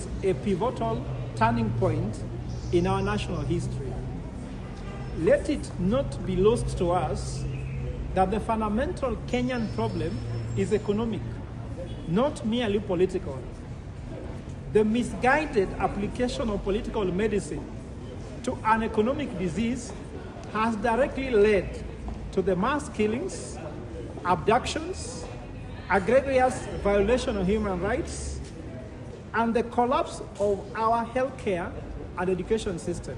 represents a pivotal turning point in our national history. Let it not be lost to us that the fundamental Kenyan problem is economic, not merely political. The misguided application of political medicine to an economic disease has directly led to the mass killings, abductions, egregious violation of human rights, and the collapse of our healthcare and education system.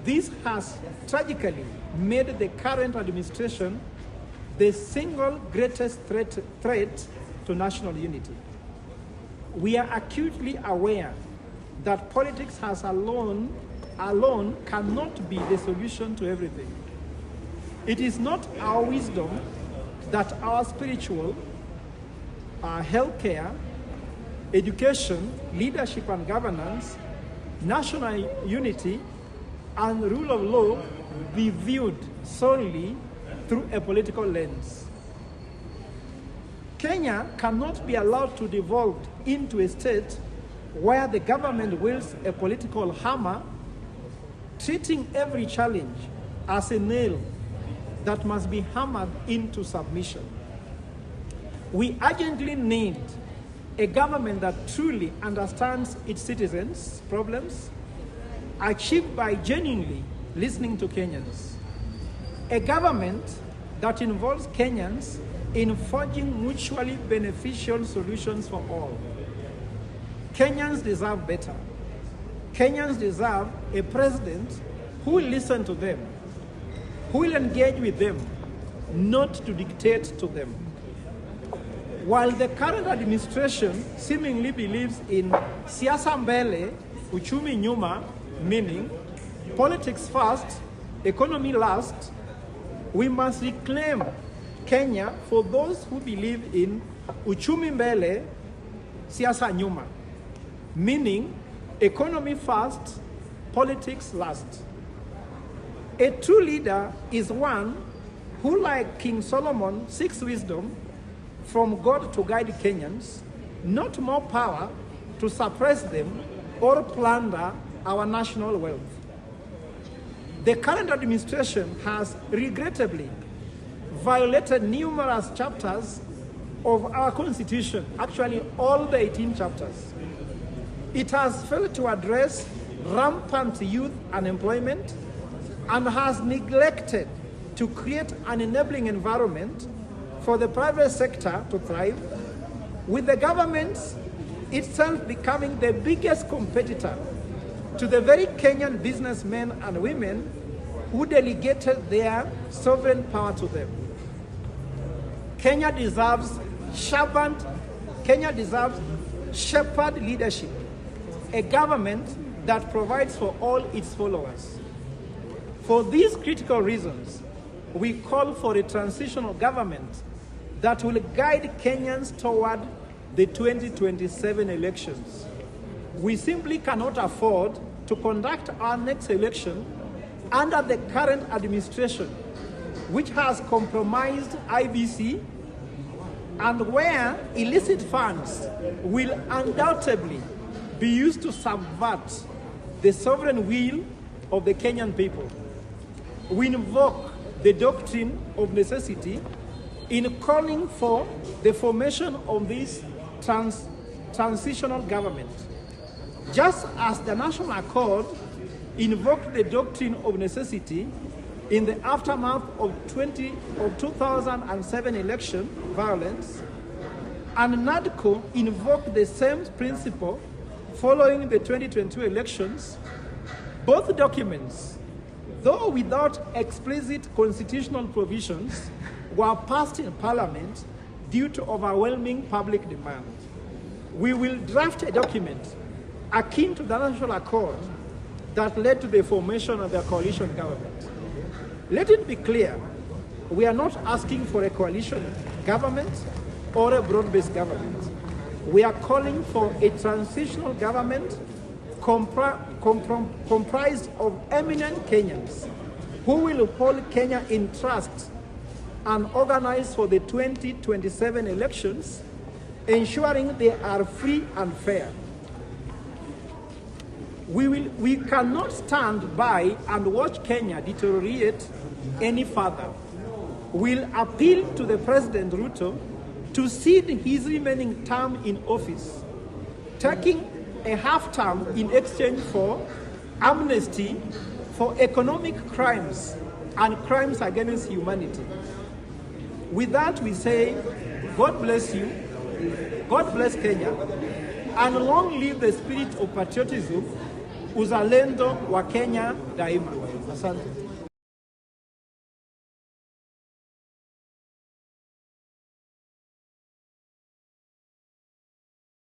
This has tragically made the current administration the single greatest threat to national unity. We are acutely aware that politics alone cannot be the solution to everything. It is not our wisdom that our spiritual, our healthcare, education, leadership and governance, national unity, and rule of law be viewed solely through a political lens. Kenya cannot be allowed to devolve into a state where the government wields a political hammer, treating every challenge as a nail that must be hammered into submission. We urgently need a government that truly understands its citizens' problems, achieved by genuinely listening to Kenyans. A government that involves Kenyans in forging mutually beneficial solutions for all. Kenyans deserve better. Kenyans deserve a president who will listen to them, who will engage with them, not to dictate to them. While the current administration seemingly believes in siasa mbele, uchumi nyuma, meaning politics first, economy last, we must reclaim Kenya for those who believe in uchumi mbele, siasa nyuma, meaning economy first, politics last. A true leader is one who, like King Solomon, seeks wisdom from God to guide Kenyans, not more power to suppress them or plunder our national wealth. The current administration has regrettably violated numerous chapters of our constitution, actually all the 18 chapters. It has failed to address rampant youth unemployment and has neglected to create an enabling environment for the private sector to thrive, with the government itself becoming the biggest competitor to the very Kenyan businessmen and women who delegated their sovereign power to them. Kenya deserves shepherd leadership, a government that provides for all its followers. For these critical reasons, we call for a transitional government that will guide Kenyans toward the 2027 elections. We simply cannot afford to conduct our next election under the current administration, which has compromised IBC and where illicit funds will undoubtedly be used to subvert the sovereign will of the Kenyan people. We invoke the doctrine of necessity in calling for the formation of this transitional government. Just as the National Accord invoked the doctrine of necessity in the aftermath of 2007 election violence, and NADCO invoked the same principle following the 2022 elections, both documents, though without explicit constitutional provisions, were passed in Parliament due to overwhelming public demand. We will draft a document akin to the National Accord that led to the formation of the coalition government. Let it be clear, we are not asking for a coalition government or a broad-based government. We are calling for a transitional government comprised of eminent Kenyans who will hold Kenya in trust and organize for the 2027 elections, ensuring they are free and fair. We cannot stand by and watch Kenya deteriorate any further. We'll appeal to the President Ruto to cede his remaining term in office, taking a half term in exchange for amnesty for economic crimes and crimes against humanity. With that, we say, God bless you, God bless Kenya, and long live the spirit of patriotism, uzalendo wa Kenya daima. Asante.